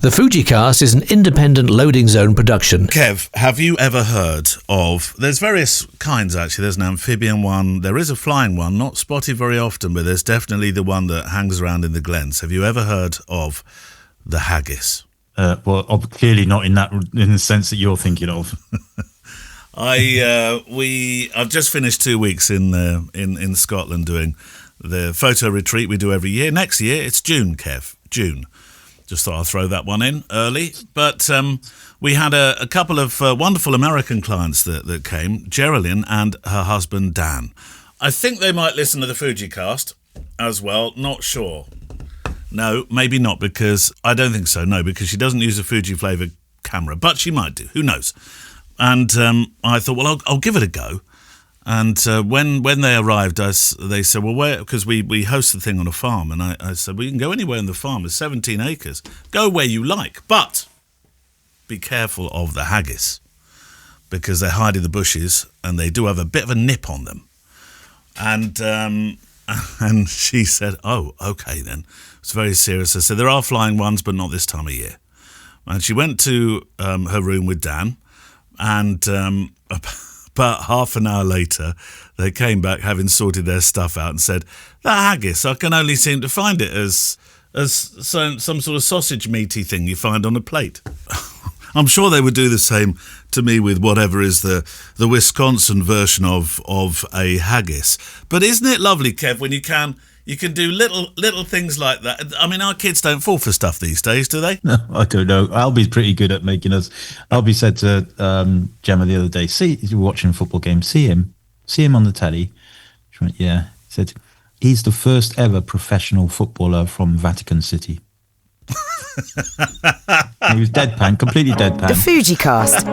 The Fujicast is an independent loading zone production. Kev, have you ever heard of... There's various kinds, actually. There's an amphibian one. There is a flying one, not spotted very often, but there's definitely the one that hangs around in the glens. Have you ever heard of the haggis? Well, clearly not in the sense that you're thinking of. I've just finished 2 weeks in Scotland doing the photo retreat we do every year. Next year, it's June, Kev. June. Just thought I'd throw that one in early. But we had a couple of wonderful American clients that came, Geraldine and her husband, Dan. I think they might listen to the Fujicast as well. Not sure. No, maybe not, because I don't think so. No, because she doesn't use a Fuji flavour camera. But she might do. Who knows? And I thought, well, I'll give it a go. And when they arrived, they said, well, where? Because we host the thing on a farm. And I said, well, you can go anywhere on the farm. It's 17 acres. Go where you like. But be careful of the haggis, because they hide in the bushes and they do have a bit of a nip on them. And she said, oh, okay then. It's very serious. I said, there are flying ones, but not this time of year. And she went to her room with Dan, and about half an hour later, they came back having sorted their stuff out and said, that haggis, I can only seem to find it as some sort of sausage meaty thing you find on a plate. I'm sure they would do the same to me with whatever is the Wisconsin version of a haggis. But isn't it lovely, Kev, when you can do little things like that? I mean, our kids don't fall for stuff these days, do they? No, I don't know. Albie's pretty good at making us. Albie said to Gemma the other day, see, you're watching a football game, see him on the telly. She went, yeah. He said, he's the first ever professional footballer from Vatican City. He was deadpan, completely deadpan. The Fujicast.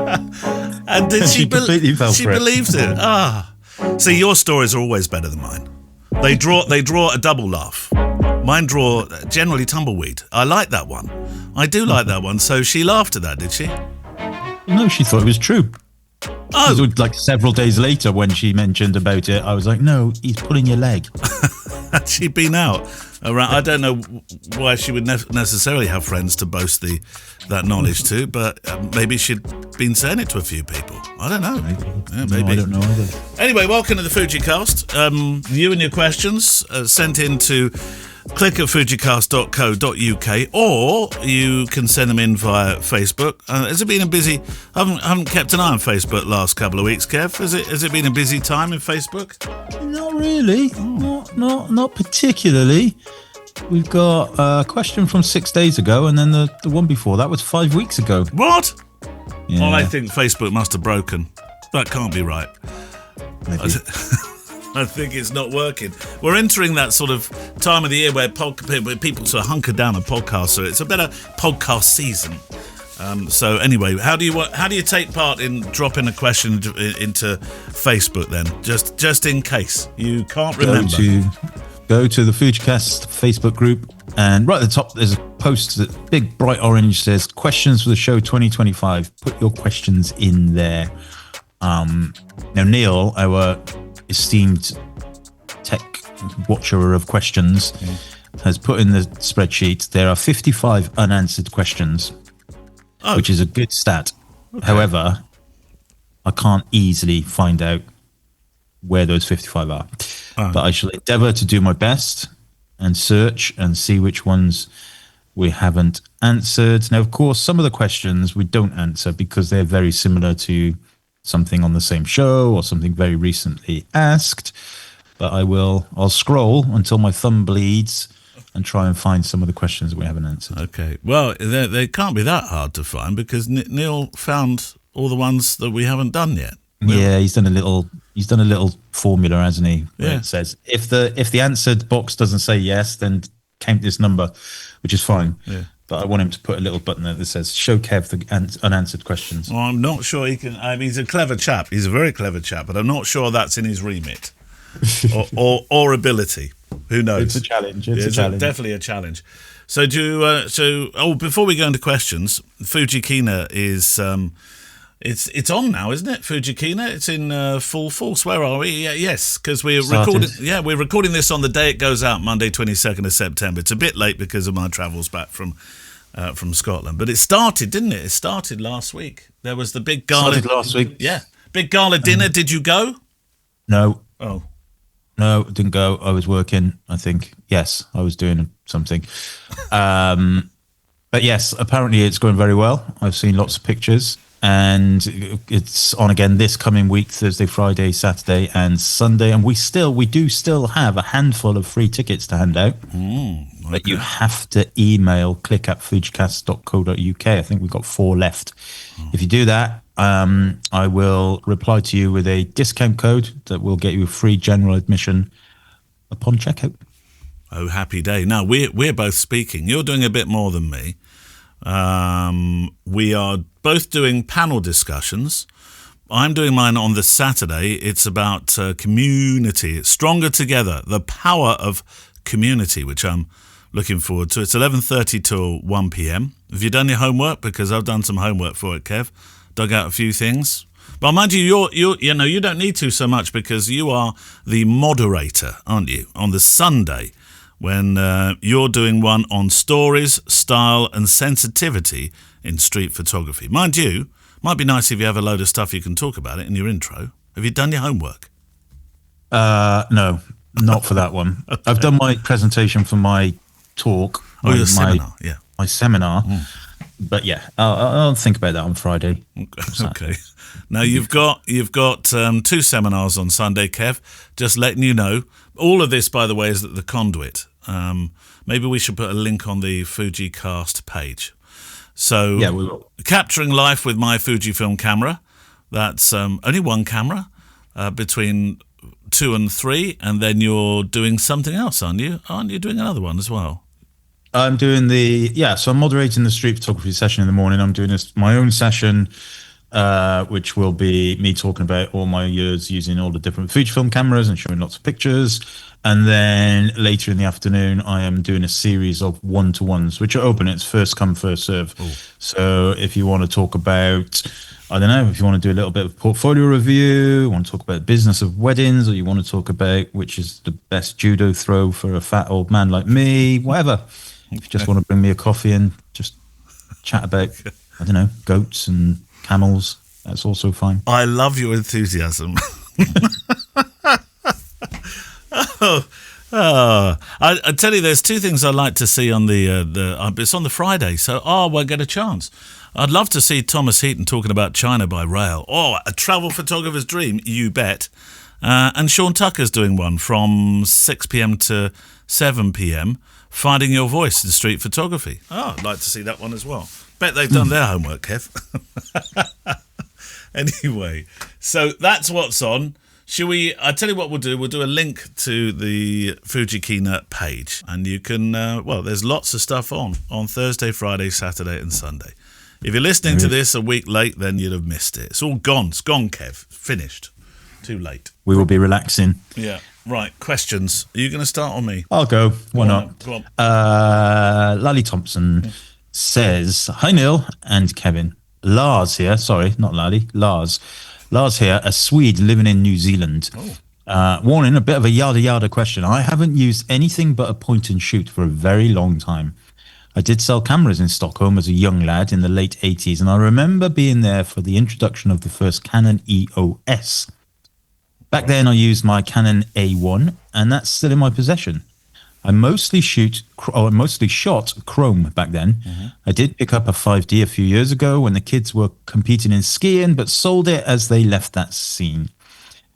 And did she completely fell she for it. believed it. See, your stories are always better than mine. They draw a double laugh. Mine draw generally tumbleweed. I like that one. I do like that one. So she laughed at that, did she? No, she thought it was true. Oh, It was like several days later when she mentioned about it, I was like, no, he's pulling your leg. had she been out around? I don't know why she would necessarily have friends to boast that knowledge to, but maybe she'd been saying it to a few people. I don't know. Maybe. Yeah, maybe. No, I don't know either. Anyway, welcome to the Fujicast. You and your questions sent in to click at fujicast.co.uk, or you can send them in via Facebook. Has it been a busy... I haven't kept an eye on Facebook last couple of weeks, Kev. Has it been a busy time in Facebook? Not really. Not particularly. We've got a question from 6 days ago, and then the one before that was 5 weeks ago. What? Yeah. Well, I think Facebook must have broken. That can't be right. Maybe. I think it's not working. We're entering that sort of time of the year where people sort of hunker down on podcasts, so it's a better podcast season. So anyway, how do you take part in dropping a question into Facebook then? Just in case you can't remember. Go to the Fujicast Facebook group, and right at the top there's a post that big bright orange says questions for the show 2025. Put your questions in there. Now Neil, our esteemed tech watcher of questions, has put in the spreadsheet there are 55 unanswered questions, which is a good stat. Okay. However, I can't easily find out where those 55 are. But I shall endeavour to do my best and search and see which ones we haven't answered. Now, of course, some of the questions we don't answer because they're very similar to something on the same show or something very recently asked. But I'll scroll until my thumb bleeds and try and find some of the questions we haven't answered. Okay. Well, they can't be that hard to find because Neil found all the ones that we haven't done yet. Yeah, he's done a little formula, hasn't he? Where it says if the answered box doesn't say yes, then count this number, which is fine. Yeah. But I want him to put a little button there that says show Kev the unanswered questions. Well, I'm not sure he can. I mean, he's a clever chap. He's a very clever chap, but I'm not sure that's in his remit or ability. Who knows? It's a challenge. It's a challenge. Definitely a challenge. So before we go into questions, Fujikina is. It's on now, isn't it? Fujikina, it's in full force. Where are we? Yeah, yes, because we're recording. Yeah, we're recording this on the day it goes out, Monday, 22nd of September. It's a bit late because of my travels back from from Scotland. But it started, didn't it? It started last week. There was the big gala. Started last week. Yeah. Big gala dinner. Did you go? No. Oh. No, didn't go. I was working, I think. Yes, I was doing something. But yes, apparently it's going very well. I've seen lots of pictures. And it's on again this coming week, Thursday, Friday, Saturday, and Sunday. And we do still have a handful of free tickets to hand out. Okay. But you have to email click@fujicast.co.uk. I think we've got 4 left. If you do that, I will reply to you with a discount code that will get you a free general admission upon checkout. Oh, happy day. Now, we're both speaking. You're doing a bit more than me. We are both doing panel discussions. I'm doing mine on the Saturday. It's about community. It's Stronger Together, the power of community, which I'm looking forward to. It's 11:30 till 1 p.m. Have you done your homework? Because I've done some homework for it, Kev. Dug out a few things. But mind you, you don't need to so much because you are the moderator, aren't you? On the Sunday, when you're doing one on stories, style, and sensitivity in street photography. Mind you, might be nice if you have a load of stuff you can talk about it in your intro. Have you done your homework? No, not for that one. Okay. I've done my presentation for my talk. Your seminar, yeah. My seminar. But yeah, I'll think about that on Friday. Okay. Now you've got 2 seminars on Sunday, Kev. Just letting you know. All of this, by the way, is at the Conduit. Maybe we should put a link on the FujiCast page. So, yeah, we will. Capturing life with my Fujifilm camera. That's only one camera between 2 and 3, and then you're doing something else, aren't you? Aren't you doing another one as well? I'm doing so I'm moderating the street photography session in the morning. I'm doing my own session, which will be me talking about all my years using all the different Fujifilm cameras and showing lots of pictures. And then later in the afternoon, I am doing a series of one-to-ones, which are open. It's first come, first serve. Ooh. So if you want to talk about, I don't know, if you want to do a little bit of portfolio review, you want to talk about business of weddings, or you want to talk about which is the best judo throw for a fat old man like me, whatever. If you just want to bring me a coffee and just chat about, I don't know, goats and camels, that's also fine. I love your enthusiasm. I tell you, there's 2 things I'd like to see on it's on the Friday, so we'll get a chance. I'd love to see Thomas Heaton talking about China by rail. A travel photographer's dream, you bet. And Sean Tucker's doing one from 6 p.m. to 7 p.m, finding your voice in street photography. I'd like to see that one as well. Bet they've done their homework, Kev. Anyway, so that's what's on. I tell you what we'll do. We'll do a link to the Fujikina page, and you can, there's lots of stuff on Thursday, Friday, Saturday, and Sunday. If you're listening to this a week late, then you'd have missed it. It's all gone. It's gone, Kev. Finished. Too late. We will be relaxing. Yeah. Right. Questions. Are you going to start on me? I'll go. Why not? Go on. Lally Thompson says, "Hi, Neil and Kevin. Lars here. Sorry, not Lally. Lars. Lars here, a Swede living in New Zealand. Warning, a bit of a yada question. I haven't used anything but a point and shoot for a very long time. I did sell cameras in Stockholm as a young lad in the late 80s, and I remember being there for the introduction of the first Canon EOS. Back then, I used my Canon A1, and that's still in my possession. I mostly shot chrome back then. Mm-hmm. I did pick up a 5D a few years ago when the kids were competing in skiing, but sold it as they left that scene.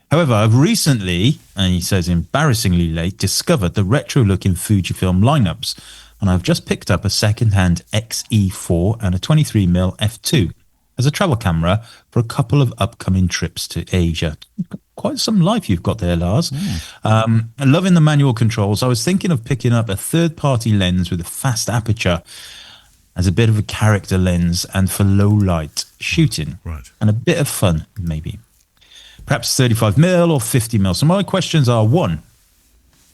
However, I've recently, and he says embarrassingly late, discovered the retro-looking Fujifilm lineups, and I've just picked up a second-hand XE4 and a 23mm f2 as a travel camera for a couple of upcoming trips to Asia. Quite some life you've got there, Lars. Loving the manual controls. I was thinking of picking up a third-party lens with a fast aperture as a bit of a character lens and for low-light shooting. Right. And a bit of fun, maybe. Perhaps 35mm or 50mm. So my questions are, 1,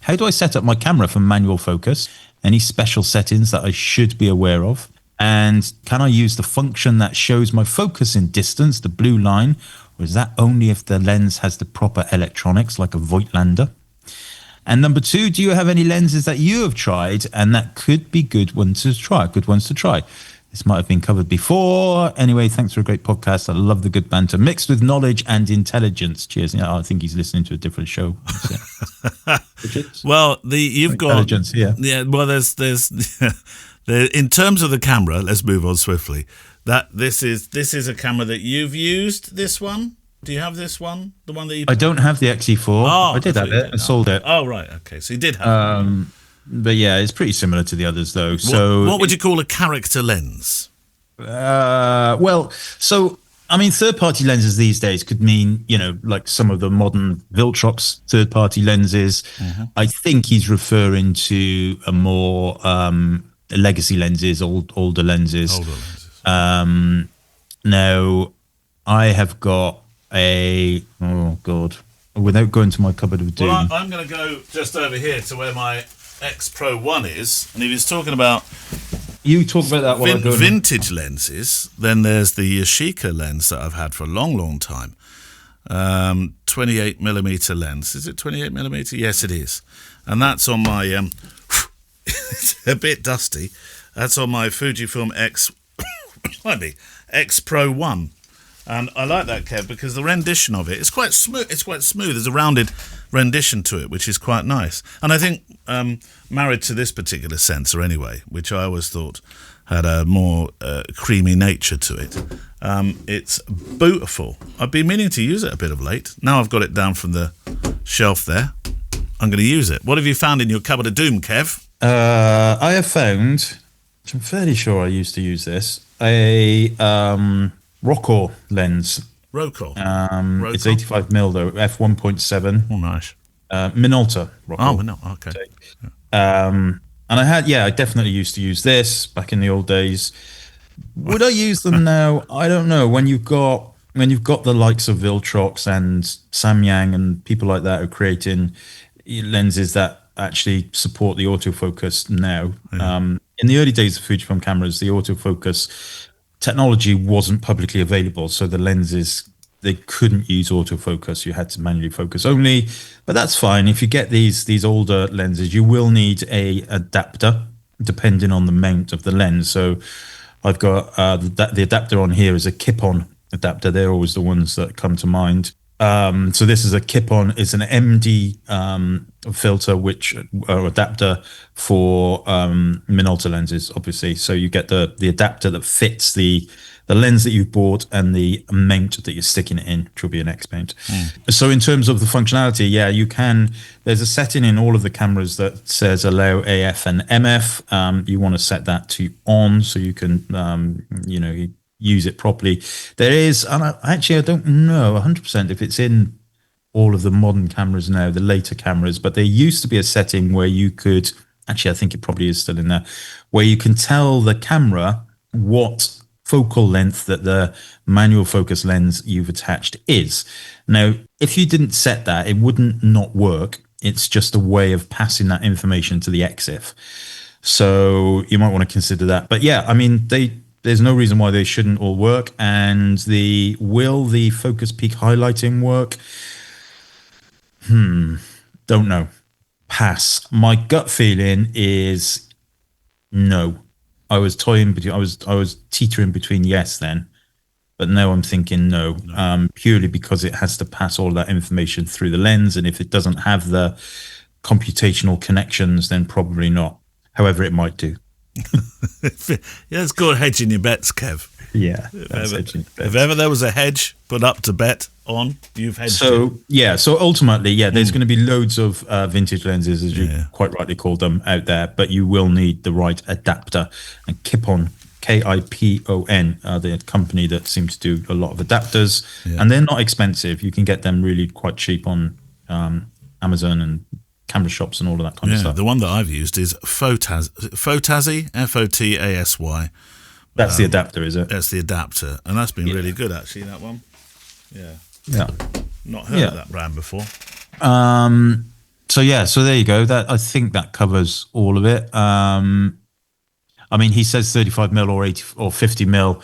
how do I set up my camera for manual focus? Any special settings that I should be aware of? And can I use the function that shows my focus in distance, the blue line, or is that only if the lens has the proper electronics like a Voigtlander? And number 2, do you have any lenses that you have tried and that could be good ones to try? This might have been covered before. Anyway, thanks for a great podcast. I love the good banter mixed with knowledge and intelligence. Cheers. I think he's listening to a different show. Well, you've got intelligence here. Yeah. Well, there's in terms of the camera. Let's move on swiftly. This is a camera that you've used. This one. Do you have this one? The one that you? I don't have the XE4. Oh, I did have it. I sold it. Oh, right. Okay. So you did have it. But yeah, it's pretty similar to the others, though. So, what would you call a character lens? Third-party lenses these days could mean, like some of the modern Viltrox third-party lenses. Mm-hmm. I think he's referring to a more legacy lenses, older lenses. Now, I have got without going to my cupboard of doom. Well, I'm going to go just over here to where my X Pro 1 is, and if he's talking about vintage lenses, then there's the Yashica lens that I've had for a long, long time. 28mm lens. Is it 28mm? Yes, it is. And that's on my it's a bit dusty. That's on my Fujifilm X Pro 1. And I like that, Kev, because the rendition of it is quite smooth. It's quite smooth. There's a rounded rendition to it, which is quite nice. And I think married to this particular sensor anyway, which I always thought had a more creamy nature to it, it's beautiful. I've been meaning to use it a bit of late. Now I've got it down from the shelf there. I'm going to use it. What have you found in your cupboard of doom, Kev? I have found, which I'm fairly sure I used to use this, a Rokkor lens. Rokkor. It's 85mm though, f1.7. Oh, nice. Minolta Rokkor. Oh, no, okay. And I definitely used to use this back in the old days. Would I use them now? I don't know. When you've got the likes of Viltrox and Samyang and people like that who are creating lenses that actually support the autofocus now. Yeah. In the early days of Fujifilm cameras, the autofocus technology wasn't publicly available, so the lenses, they couldn't use autofocus. You had to manually focus only, but that's fine. If you get these older lenses, you will need a adapter depending on the mount of the lens. So I've got the adapter on here is a Kip-on adapter. They're always the ones that come to mind. So this is a Kip-on. It's an MD filter, or adapter for Minolta lenses, obviously. So you get the adapter that fits the lens that you've bought and the mount that you're sticking it in, which will be an X mount. So in terms of the functionality, yeah, you can. There's a setting in all of the cameras that says allow AF and MF. You want to set that to on so you can, use it properly. There is, and I don't know 100% if it's in all of the modern cameras now, the later cameras, but there used to be a setting where you could, actually I think it probably is still in there, where you can tell the camera what focal length that the manual focus lens you've attached is. Now, if you didn't set that, it wouldn't not work. It's just a way of passing that information to the EXIF. So you might want to consider that. But yeah, I mean, there's no reason why they shouldn't all work. And will the focus peak highlighting work? Don't know. Pass. My gut feeling is no. I was teetering between yes then, but now I'm thinking no. Purely because it has to pass all that information through the lens, and if it doesn't have the computational connections, then probably not. However, it might do. Yeah, it's called hedging your bets, Kev. Yeah. If ever there was a hedge put up to bet on, you've hedged So ultimately, there's going to be loads of vintage lenses, as you quite rightly called them, out there, but you will need the right adapter. And Kip-on, Kipon, are the company that seems to do a lot of adapters, and they're not expensive. You can get them really quite cheap on Amazon and camera shops and all of that kind of stuff. The one that I've used is Fotasy, F-O-T-A-S-Y. That's the adapter, is it? That's the adapter, and that's been really good actually. That one, yeah. Not heard of that brand before. So there you go. That, I think that covers all of it. I mean, he says 35mm or 80 or 50mm.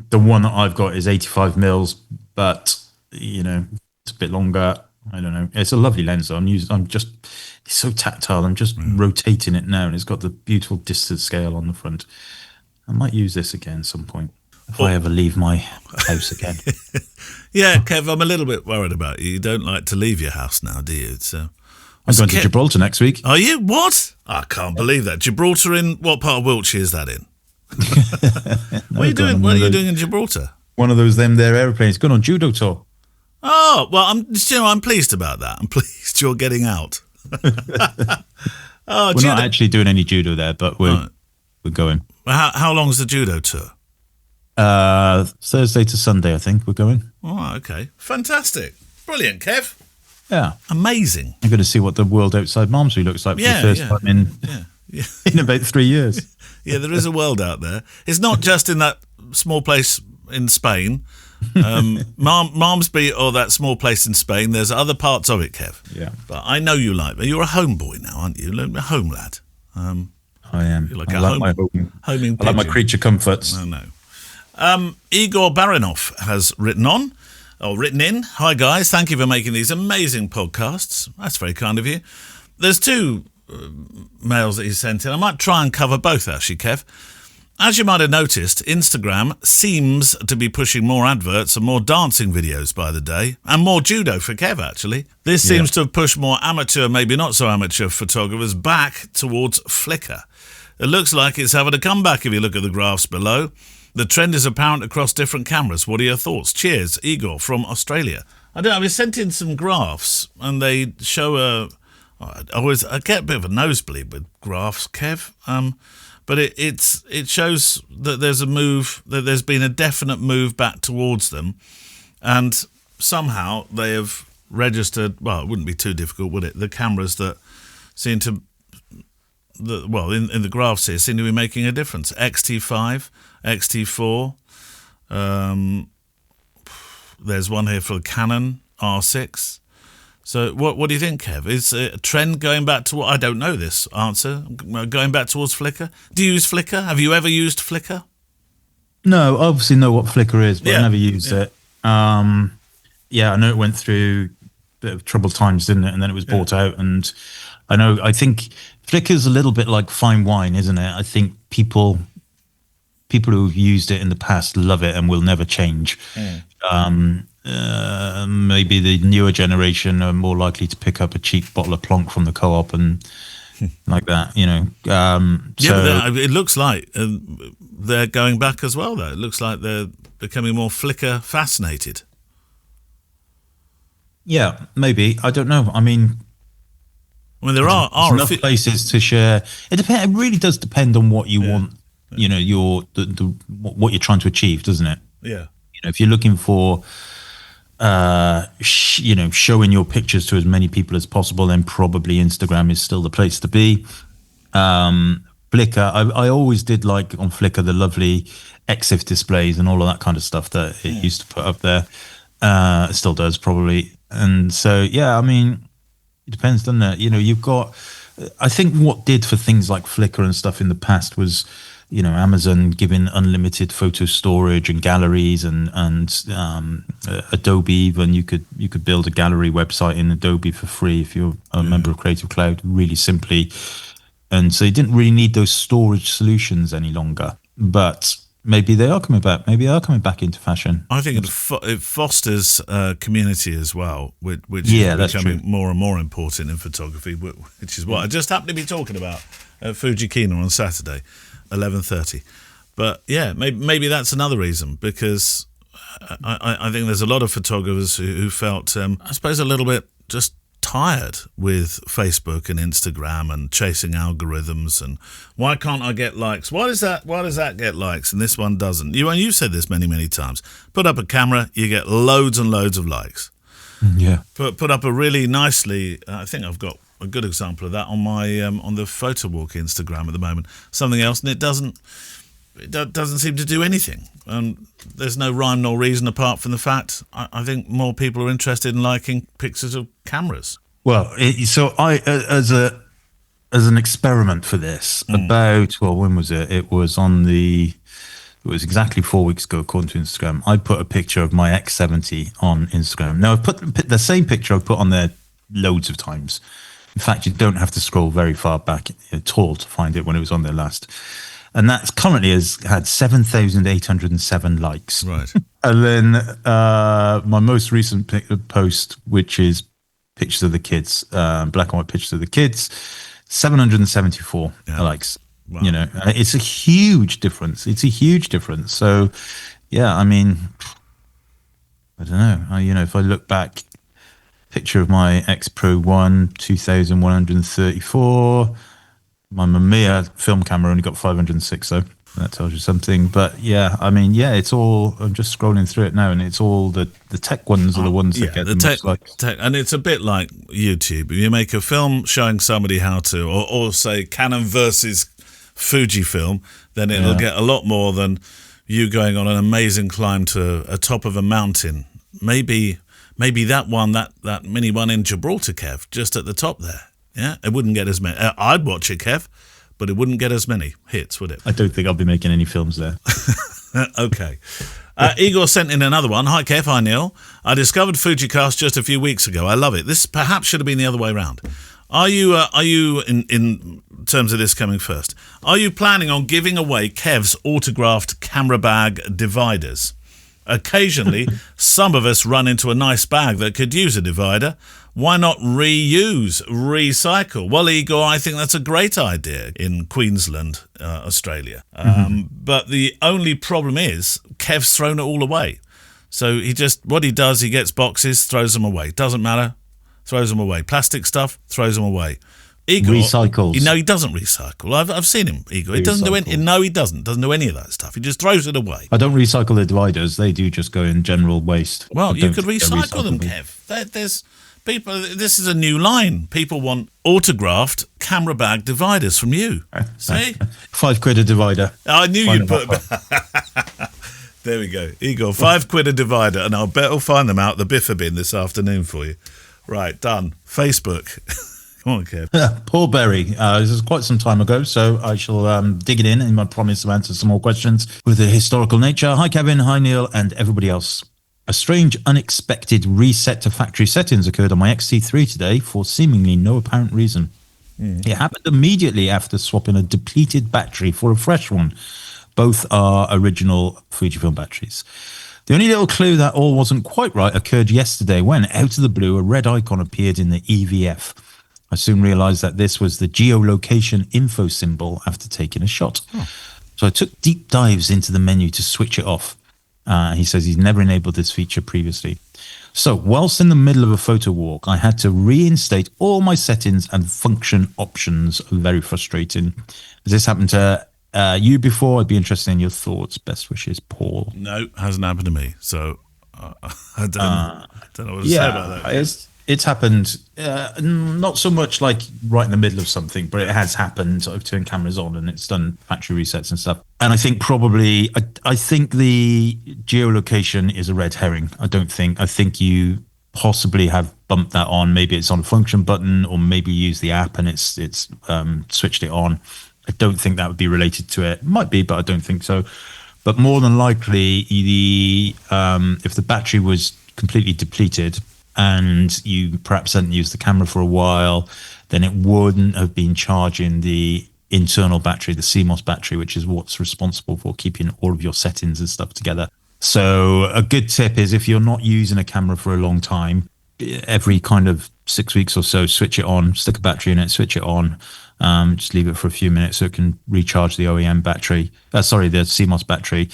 The one that I've got is 85mm, but it's a bit longer. I don't know. It's a lovely lens. It's so tactile. I'm just rotating it now, and it's got the beautiful distance scale on the front. I might use this again at some point if I ever leave my house again. Yeah, Kev, I'm a little bit worried about you. You don't like to leave your house now, do you? So I'm going to Gibraltar next week. Are you? What? I can't believe that. Gibraltar, in what part of Wiltshire is that in? What are you doing? What are you doing in Gibraltar? One of those there airplanes. Going on judo tour. Oh, well, I'm pleased about that. I'm pleased you're getting out. We're not actually doing any judo there, but we're going. How long is the judo tour? Thursday to Sunday, I think we're going. Oh, okay. Fantastic. Brilliant, Kev. Yeah. Amazing. I'm going to see what the world outside Malmesbury looks like for the first time in about 3 years. Yeah, there is a world out there. It's not just in that small place in Spain. Malmesbury or that small place in Spain. There's other parts of it, Kev. Yeah. But I know you like me. You're a homeboy now, aren't you? A home lad. I am. You're like I like my creature comforts. No. Igor Baranov has written in. Hi guys, thank you for making these amazing podcasts. That's very kind of you. There's two mails that he sent in. I might try and cover both actually, Kev. As you might have noticed, Instagram seems to be pushing more adverts and more dancing videos by the day, and more judo for Kev actually. This seems to have pushed more amateur, maybe not so amateur photographers back towards Flickr. It looks like it's having a comeback if you look at the graphs below. The trend is apparent across different cameras. What are your thoughts? Cheers, Igor from Australia. I don't know, we sent in some graphs and they show I get a bit of a nosebleed with graphs, Kev. But it shows that there's a move, that there's been a definite move back towards them. And somehow they have registered, well, it wouldn't be too difficult, would it? The cameras that seem to, in the graphs here, seem to be making a difference. XT5, XT4, there's one here for the Canon R6. So what do you think, Kev? Is a trend going back to I don't know this answer, going back towards Flickr? Do you use Flickr? Have you ever used Flickr? No, I obviously know what Flickr is, but I never used it. I know it went through a bit of troubled times, didn't it? And then it was bought out. And I think Flickr's a little bit like fine wine, isn't it? I think people who've used it in the past love it and will never change. Maybe the newer generation are more likely to pick up a cheap bottle of Plonk from the co-op and like that, it looks like they're going back as well, though. It looks like they're becoming more Flickr fascinated. Yeah, maybe. I don't know. I mean, there are enough places to share. It really does depend on what you want. What you're trying to achieve, doesn't it? Yeah. If you're looking for, showing your pictures to as many people as possible, then probably Instagram is still the place to be. Flickr, I always did like on Flickr the lovely EXIF displays and all of that kind of stuff that it used to put up there. It still does probably. And so, it depends, doesn't it? You've got, I think what did for things like Flickr and stuff in the past was, Amazon giving unlimited photo storage and galleries and Adobe even. You could build a gallery website in Adobe for free if you're a member of Creative Cloud, really simply. And so you didn't really need those storage solutions any longer. But maybe they are coming back. Maybe they are coming back into fashion. I think it fosters community as well, which is becoming more and more important in photography, which is what I just happened to be talking about at Fujifilm on Saturday. 11:30, but maybe that's another reason, because I think there's a lot of photographers who felt I suppose a little bit just tired with Facebook and Instagram and chasing algorithms and why can't I get likes? Why does that get likes and this one doesn't? You've said this many times. Put up a camera, you get loads and loads of likes. Yeah. Put up a really nicely. I think I've got a good example of that on my on the Photo Walk Instagram at the moment. Something else, and it doesn't seem to do anything. There's no rhyme nor reason apart from the fact I think more people are interested in liking pictures of cameras. Well, so I as an experiment for this when was it? It was on the it was exactly 4 weeks ago, according to Instagram, I put a picture of my X70 on Instagram. Now, I've put the same picture I've put on there loads of times. In fact, you don't have to scroll very far back at all to find it when it was on there last. And that currently has had 7,807 likes. Right. And then my most recent post, which is pictures of the kids, black and white pictures of the kids, 774 likes. Wow. You know, it's a huge difference. So, yeah, I mean, I don't know. If I look back, picture of my X Pro 1, 2,134. My Mamiya film camera only got 506, so that tells you something. But yeah, I mean, it's all. I'm just scrolling through it now, and it's all the tech ones are the ones that get the most likes. And it's a bit like YouTube. You make a film showing somebody how to, or say Canon versus Fujifilm, then it'll get a lot more than you going on an amazing climb to a top of a mountain. Maybe that one, that mini one in Gibraltar, Kev, just at the top there. Yeah, it wouldn't get as many. I'd watch it, Kev, but it wouldn't get as many hits, would it? I don't think I'll be making any films there. Okay. Igor sent in another one. Hi, Kev. Hi, Neil. I discovered Fujicast just a few weeks ago. I love it. This perhaps should have been the other way around. Are you in terms of this coming first, are you planning on giving away Kev's autographed camera bag dividers? Occasionally, some of us run into a nice bag that could use a divider. Why not recycle? Well, Igor, I think that's a great idea in Queensland, Australia. But the only problem is Kev's thrown it all away. So what he does, he gets boxes, throws them away. Doesn't matter, throws them away. Plastic stuff, throws them away. Igor recycles. No, he doesn't recycle. I've seen him, Igor. He doesn't do any. No, he doesn't do any of that stuff. He just throws it away. I don't recycle the dividers. They do just go in general waste. Well, you could recycle them, Kev. There's people. This is a new line. People want autographed camera bag dividers from you. See, £5 a divider. I knew you'd put. There we go, Igor. £5 a divider, and I'll bet I'll find them out the Biffa bin this afternoon for you. Right, done. Facebook. Come on, Kev. Paul Berry. This is quite some time ago, so I shall dig it in I promise to answer some more questions with a historical nature. Hi, Kevin. Hi, Neil, and everybody else. A strange, unexpected reset to factory settings occurred on my XT3 today for seemingly no apparent reason. It happened immediately after swapping a depleted battery for a fresh one. Both are original Fujifilm batteries. The only little clue that all wasn't quite right occurred yesterday when, out of the blue, a red icon appeared in the EVF. I soon realized that this was the geolocation info symbol after taking a shot. So I took deep dives into the menu to switch it off. He says he's never enabled this feature previously. So whilst in the middle of a photo walk, I had to reinstate all my settings and function options. Very frustrating. Has this happened to you before? I'd be interested in your thoughts. Best wishes, Paul. No, hasn't happened to me. So I don't know what to say about that. It's happened, not so much like right in the middle of something, but it has happened. I've turned cameras on and it's done factory resets and stuff. And I think probably, I think the geolocation is a red herring. I think you possibly have bumped that on. Maybe it's on a function button, or maybe you use the app and it's switched it on. I don't think that would be related to it. Might be, but I don't think so. But more than likely, if the battery was completely depleted, and you perhaps hadn't used the camera for a while, then it wouldn't have been charging the internal battery, the CMOS battery, which is what's responsible for keeping all of your settings and stuff together. So a good tip is, if you're not using a camera for a long time, every kind of 6 weeks or so, switch it on, stick a battery in it, switch it on, just leave it for a few minutes so it can recharge the OEM battery, the CMOS battery.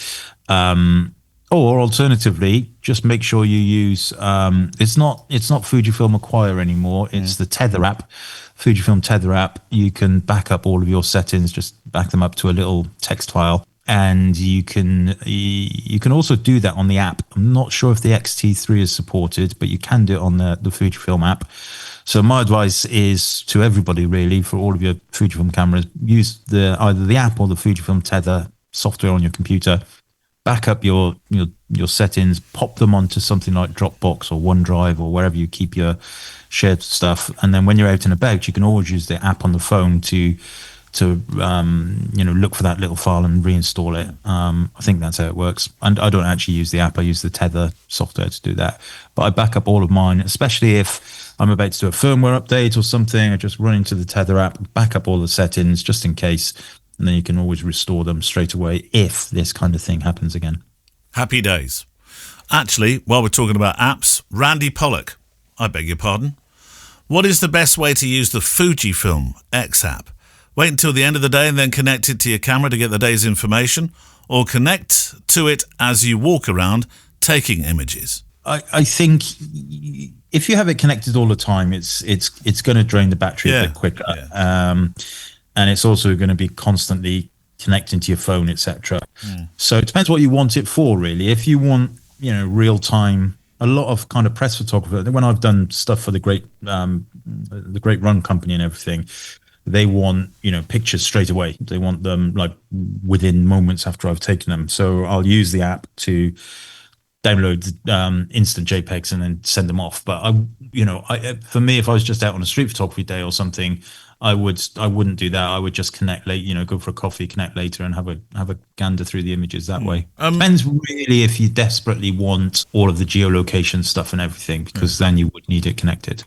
Or alternatively, just make sure you use, it's not Fujifilm Acquire anymore. It's the Tether app, Fujifilm Tether app. You can back up all of your settings, just back them up to a little text file. And you can also do that on the app. I'm not sure if the XT3 is supported, but you can do it on the Fujifilm app. So my advice is to everybody, really, for all of your Fujifilm cameras, use either the app or the Fujifilm Tether software on your computer. Back up your settings, pop them onto something like Dropbox or OneDrive or wherever you keep your shared stuff. And then when you're out and about, you can always use the app on the phone to look for that little file and reinstall it. I think that's how it works. And I don't actually use the app. I use the Tether software to do that. But I back up all of mine, especially if I'm about to do a firmware update or something. I just run into the Tether app, back up all the settings just in case, and then you can always restore them straight away if this kind of thing happens again. Happy days. Actually, while we're talking about apps, Randy Pollock, I beg your pardon. What is the best way to use the Fujifilm X app? Wait until the end of the day and then connect it to your camera to get the day's information, or connect to it as you walk around taking images? I think if you have it connected all the time, it's going to drain the battery a bit quicker, and it's also going to be constantly connecting to your phone, etc. So it depends what you want it for, really. If you want, real time, a lot of kind of press photographer. When I've done stuff for the Great Run Company and everything, they want pictures straight away. They want them like within moments after I've taken them. So I'll use the app to download instant JPEGs and then send them off. But for me, if I was just out on a street photography day or something, I wouldn't do that. I would just connect late, go for a coffee, connect later, and have a gander through the images that way. Depends really if you desperately want all of the geolocation stuff and everything, because then you would need it connected.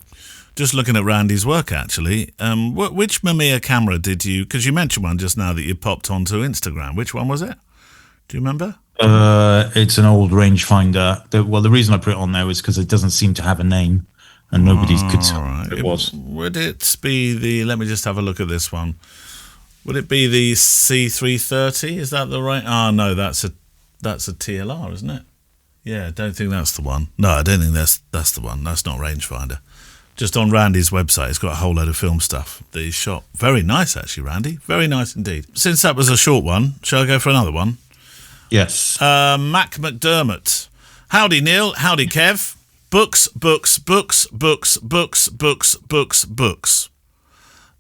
Just looking at Randy's work, actually, which Mamiya camera did you? Because you mentioned one just now that you popped onto Instagram. Which one was it? Do you remember? It's an old rangefinder. The reason I put it on there was because it doesn't seem to have a name. And nobody could tell what it was. Would it be the... Let me just have a look at this one. Would it be the C330? Is that the right... Oh, no, that's a TLR, isn't it? Yeah, I don't think that's the one. No, I don't think that's the one. That's not rangefinder. Just on Randy's website, it's got a whole load of film stuff that he's shot. Very nice, actually, Randy. Very nice indeed. Since that was a short one, shall I go for another one? Yes. Mac McDermott. Howdy, Neil. Howdy, Kev. Books, books, books, books, books, books, books, books.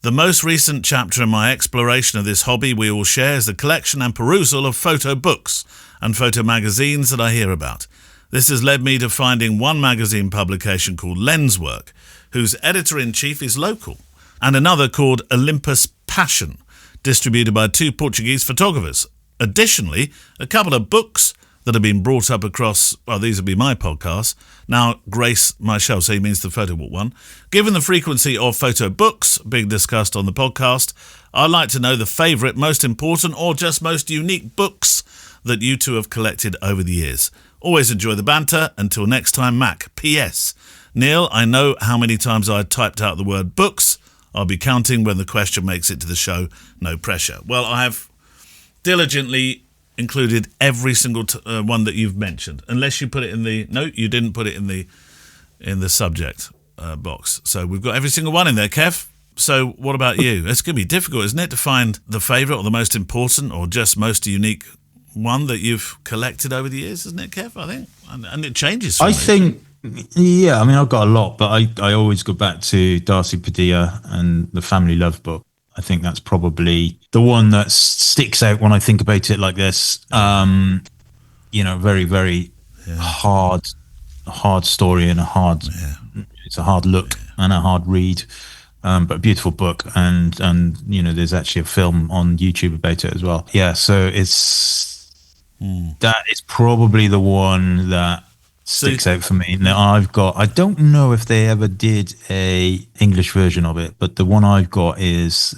The most recent chapter in my exploration of this hobby we all share is the collection and perusal of photo books and photo magazines that I hear about. This has led me to finding one magazine publication called Lenswork, whose editor-in-chief is local, and another called Olympus Passion, distributed by two Portuguese photographers. Additionally, a couple of books that have been brought up across, well, these will be my podcasts, now grace my shelf, so he means the photo book one. Given the frequency of photo books being discussed on the podcast, I'd like to know the favourite, most important, or just most unique books that you two have collected over the years. Always enjoy the banter. Until next time, Mac. P.S. Neil, I know how many times I typed out the word books. I'll be counting when the question makes it to the show. No pressure. Well, I have diligently included every single one that you've mentioned, unless you put it in the... No, you didn't put it in the subject box. So we've got every single one in there, Kev. So what about you? It's going to be difficult, isn't it, to find the favourite or the most important or just most unique one that you've collected over the years, isn't it, Kev? I think. And it changes. I think, yeah, I mean, I've got a lot, but I always go back to Darcy Padilla and the Family Love book. I think that's probably the one that sticks out when I think about it like this. Very, very hard story and it's a hard look and a hard read, but a beautiful book. And there's actually a film on YouTube about it as well. Yeah, so that is probably the one that sticks out for me. Now I don't know if they ever did a English version of it, but the one I've got is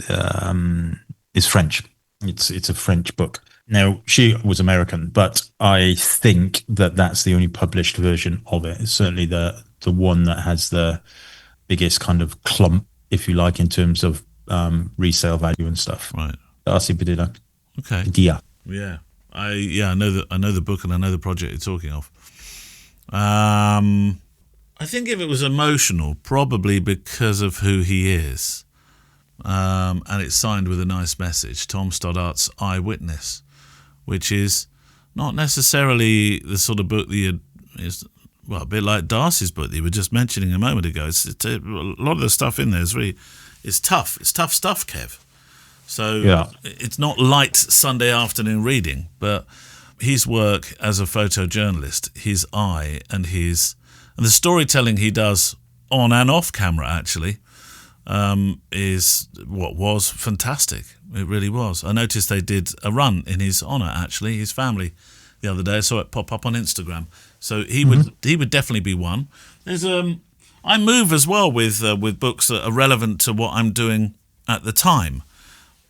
French. It's a French book. Now she was American, but I think that's the only published version of it. It's certainly the one that has the biggest kind of clump, if you like, in terms of resale value and stuff. Right. Darcy Padilla. Okay. Padilla. Yeah. I know the book and I know the project you're talking of. I think if it was emotional, probably because of who he is, and it's signed with a nice message, Tom Stoddart's Eyewitness, which is not necessarily the sort of book that is a bit like Darcy's book that you were just mentioning a moment ago. It's a lot of the stuff in there is tough. It's tough stuff, Kev. So It's not light Sunday afternoon reading, but his work as a photojournalist, his eye and the storytelling he does on and off camera, actually, is what was fantastic. It really was. I noticed they did a run in his honour, actually, his family, the other day. I saw it pop up on Instagram. So he would definitely be one. There's I move as well with books that are relevant to what I'm doing at the time.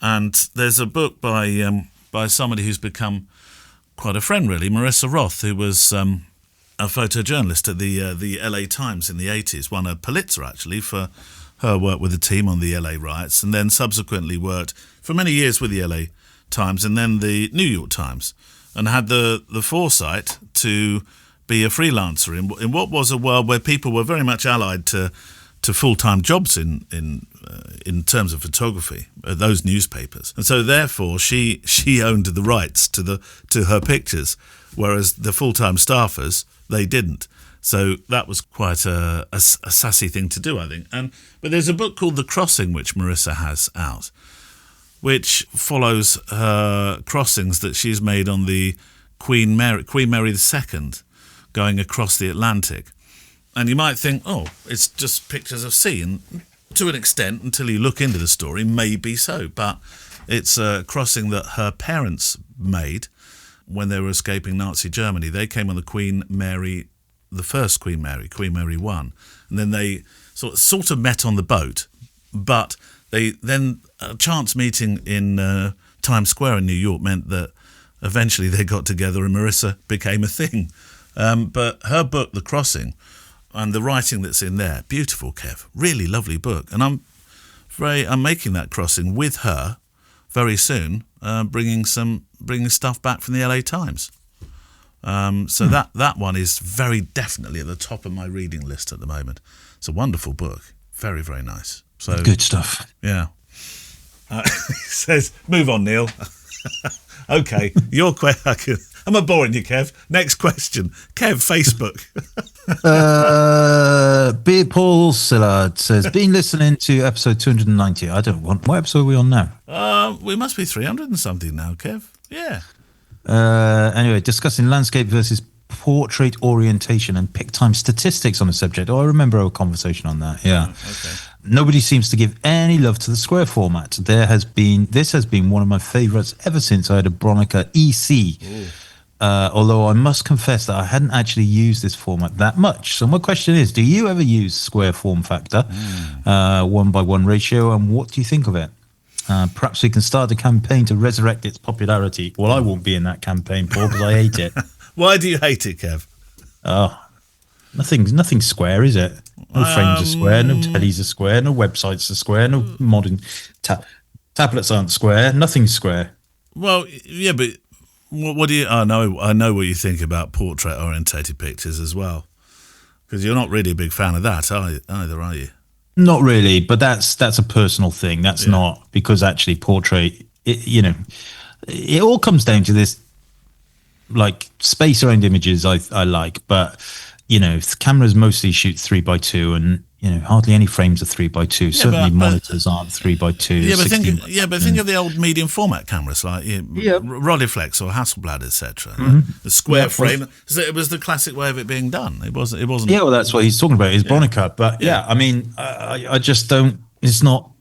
And there's a book by somebody who's become quite a friend, really, Marissa Roth, who was a photojournalist at the LA Times in the 80s, won a Pulitzer, actually, for her work with the team on the LA riots, and then subsequently worked for many years with the LA Times and then the New York Times, and had the foresight to be a freelancer in what was a world where people were very much allied to full-time jobs in terms of photography, those newspapers, and so therefore she owned the rights to her pictures, whereas the full-time staffers, they didn't. So that was quite a sassy thing to do, I think. But there's a book called The Crossing, which Marissa has out, which follows her crossings that she's made on the Queen Mary II, going across the Atlantic. And you might think, oh, it's just pictures of sea, and to an extent, until you look into the story, maybe so. But it's a crossing that her parents made when they were escaping Nazi Germany. They came on the Queen Mary, the first Queen Mary I, and then they sort of met on the boat. But then a chance meeting in Times Square in New York meant that eventually they got together and Marissa became a thing. But her book, The Crossing, and the writing that's in there, beautiful, Kev, really lovely book. And I'm making that crossing with her very soon, bringing stuff back from the LA Times. So that one is very definitely at the top of my reading list at the moment. It's a wonderful book, very, very nice. So good stuff. Yeah. He says, "Move on, Neil." Okay, your question. Am I boring you, Kev? Next question. Kev, Facebook. Beer Paul Sillard says, been listening to episode 290. I don't want. What episode are we on now? We must be 300 and something now, Kev. Yeah. Anyway, discussing landscape versus portrait orientation and pick time statistics on the subject. Oh, I remember our conversation on that. Yeah. Okay. Nobody seems to give any love to the square format. This has been one of my favorites ever since I had a Bronica EC. Although I must confess that I hadn't actually used this format that much. So my question is, do you ever use square form factor, 1:1 ratio, and what do you think of it? Perhaps we can start a campaign to resurrect its popularity. Well, I won't be in that campaign, Paul, because I hate it. Why do you hate it, Kev? Oh, nothing's square, is it? No frames are square, no tellies are square, no websites are square, no modern tablets aren't square, nothing's square. Well, yeah, but what do you... I know what you think about portrait-orientated pictures as well, because you're not really a big fan of that either, are you? Not really, but that's a personal thing. That's not, because actually portrait, it all comes down to this, like space around images I like, but cameras mostly shoot 3x2, and hardly any frames are 3x2. Certainly monitors aren't 3x2. Yeah, but think of the old medium format cameras like Rolleiflex or Hasselblad, etc. The square frame. It was the classic way of it being done. It wasn't. Yeah, well, that's what he's talking about. Is Bronica, but I mean, I just don't. It's not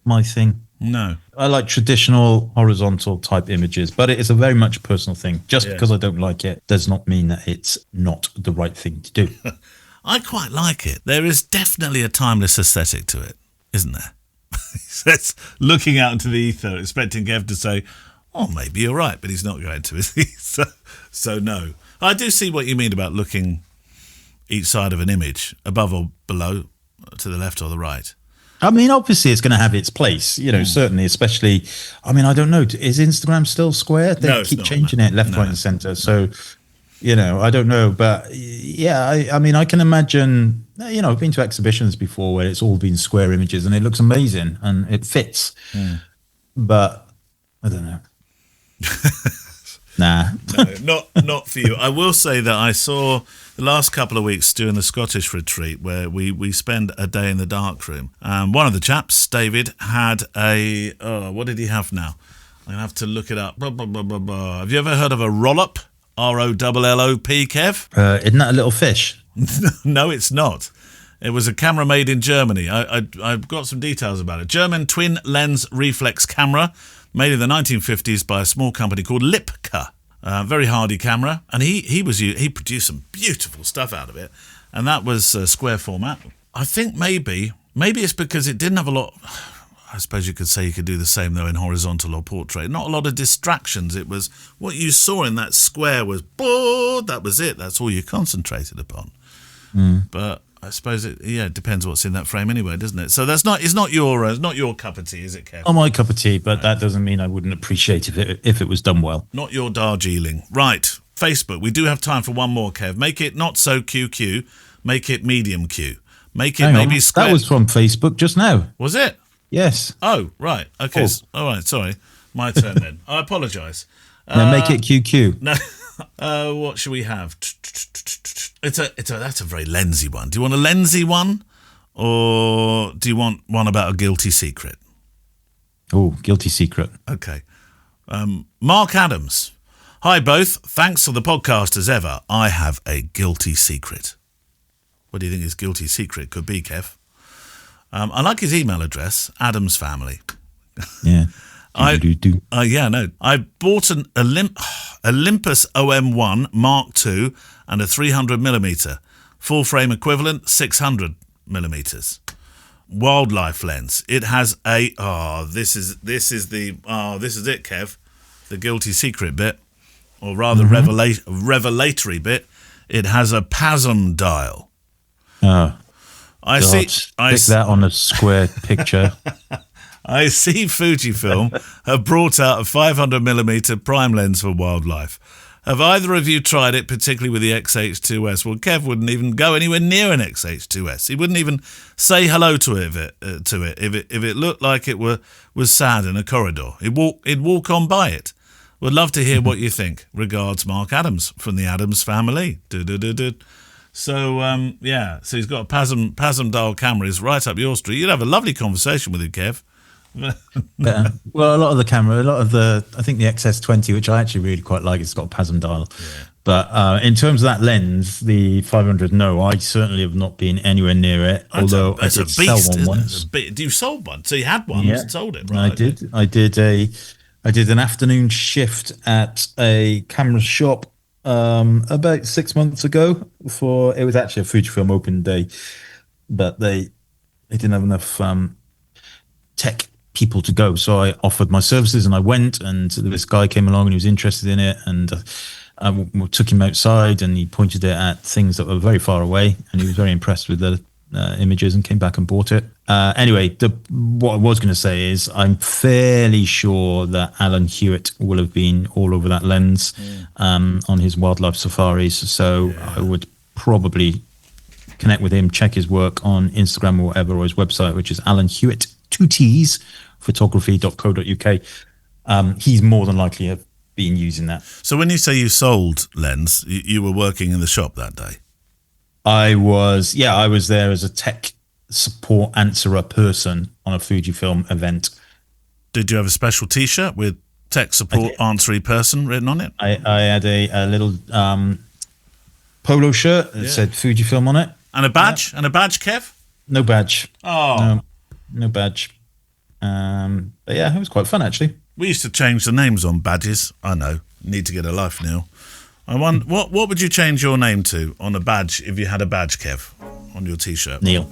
my thing. No, I like traditional horizontal type images, but it is a very much personal thing. Just because I don't like it does not mean that it's not the right thing to do. I quite like it. There is definitely a timeless aesthetic to it, isn't there? He says, looking out into the ether, expecting Kev to say, "Oh, maybe you're right," but he's not going to, is he? So no. I do see what you mean about looking each side of an image, above or below, to the left or the right. I mean, obviously, it's going to have its place, certainly, especially, I mean, I don't know, is Instagram still square? They keep changing it left, right, and center. So, I don't know. But yeah, I mean, I can imagine, I've been to exhibitions before where it's all been square images and it looks amazing and it fits. But I don't know. Nah. No, not for you. I will say that I saw the last couple of weeks during the Scottish retreat where we spend a day in the darkroom. One of the chaps, David, had what did he have now? I'm going to have to look it up. Blah, blah, blah, blah, blah. Have you ever heard of a rollop? ROLLOP, Kev? Isn't that a little fish? No, it's not. It was a camera made in Germany. I've got some details about it. German twin lens reflex camera made in the 1950s by a small company called Lipka. Very hardy camera, and he produced some beautiful stuff out of it, and that was square format. I think maybe it's because it didn't have a lot. I suppose you could say you could do the same though in horizontal or portrait. Not a lot of distractions. It was what you saw in that square was bored. That was it. That's all you concentrated upon. But I suppose it depends what's in that frame anyway, doesn't it? So it's not your cup of tea, is it, Kev? Not my cup of tea, but that doesn't mean I wouldn't appreciate if it was done well. Not your Darjeeling. Right, Facebook. We do have time for one more, Kev. Make it not so QQ. Make it medium Q. Make it maybe square. That was from Facebook just now. Was it? Yes. Oh, right. Okay. All right. Sorry. My turn then. I apologise. Now make it QQ. No. What should we have? That's a very lensy one. Do you want a lensy one, or do you want one about a guilty secret? Oh, guilty secret. Okay. Mark Adams. Hi both. Thanks for the podcast as ever. I have a guilty secret. What do you think his guilty secret could be, Kev? I like his email address, Adams Family. Yeah. I bought an Olympus OM1 Mark II and a 300mm, full frame equivalent 600mm. Wildlife lens. It has this is it, Kev. The guilty secret bit, or rather revelatory bit. It has a PASM dial. Oh. I stick that on a square picture. I see Fujifilm have brought out a 500mm prime lens for wildlife. Have either of you tried it, particularly with the XH2S? Well, Kev wouldn't even go anywhere near an XH2S. He wouldn't even say hello to it if it looked like it was sad in a corridor. He'd walk on by it. Would love to hear what you think. Regards, Mark Adams from the Adams family. So, so he's got a PASM dial camera. He's right up your street. You'd have a lovely conversation with him, Kev. Well, I think the XS20, which I actually really quite like, it's got a PASM dial. Yeah. But in terms of that lens, the 500, no, I certainly have not been anywhere near it. Although I did sell one once. You sold one, so you had one and sold it, right? I did an afternoon shift at a camera shop about 6 months ago. It was actually a Fujifilm open day, but they didn't have enough tech people to go, so I offered my services and I went, and this guy came along and he was interested in it, and I took him outside and he pointed it at things that were very far away, and he was very impressed with the images and came back and bought it. Anyway, what I was going to say is I'm fairly sure that Alan Hewitt will have been all over that lens on his wildlife safaris, so I would probably connect with him, check his work on Instagram or whatever, or his website, which is Alan Hewitt, 2 T's, photography.co.uk. He's more than likely have been using that. So when you say you sold lens, you were working in the shop that day? I was there as a tech support answerer person on a Fujifilm event. Did you have a special T-shirt with tech support answery person written on it? I had a little polo shirt that said Fujifilm on it. And a badge? And a badge, Kev? No badge. Oh. No badge. But yeah, it was quite fun, actually. We used to change the names on badges. I know. Need to get a life, Neil. I wonder, what would you change your name to on a badge if you had a badge, Kev, on your T-shirt? Neil.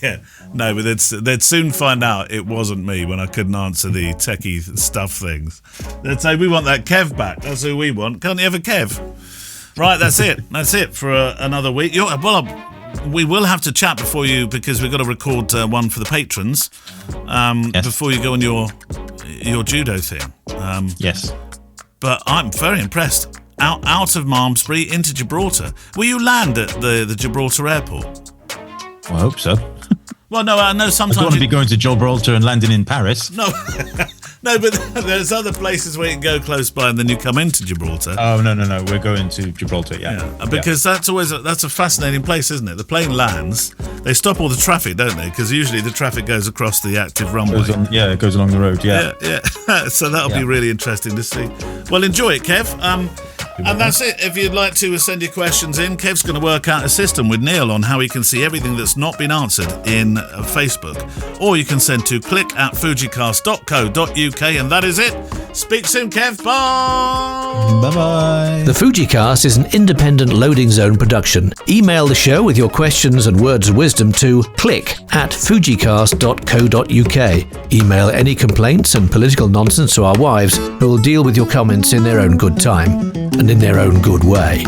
Yeah. No, but they'd soon find out it wasn't me when I couldn't answer the techie stuff things. They'd say, we want that Kev back. That's who we want. Can't you have a Kev? Right, that's it. That's it for another week. We will have to chat before you, because we've got to record one for the patrons before you go on your judo thing. Yes. But I'm very impressed. Out of Malmesbury into Gibraltar. Will you land at the Gibraltar airport? Well, I hope so. Well, no, I know sometimes... I don't want to be going to Gibraltar and landing in Paris. No, no, but there's other places where you can go close by and then you come into Gibraltar. Oh, no. We're going to Gibraltar, Because that's always that's a fascinating place, isn't it? The plane lands, they stop all the traffic, don't they? Because usually the traffic goes across the active runway. It goes along the road, Yeah. So that'll be really interesting to see. Well, enjoy it, Kev. And that's it. If you'd like to send your questions in, Kev's going to work out a system with Neil on how he can see everything that's not been answered in Facebook. Or you can send to click@fujicast.co.uk, and that is it. Speak soon, Kev. Bye. Bye-bye. The Fujicast is an independent loading zone production. Email the show with your questions and words of wisdom to click@fujicast.co.uk. Email any complaints and political nonsense to our wives, who will deal with your comments in their own good time and in their own good way.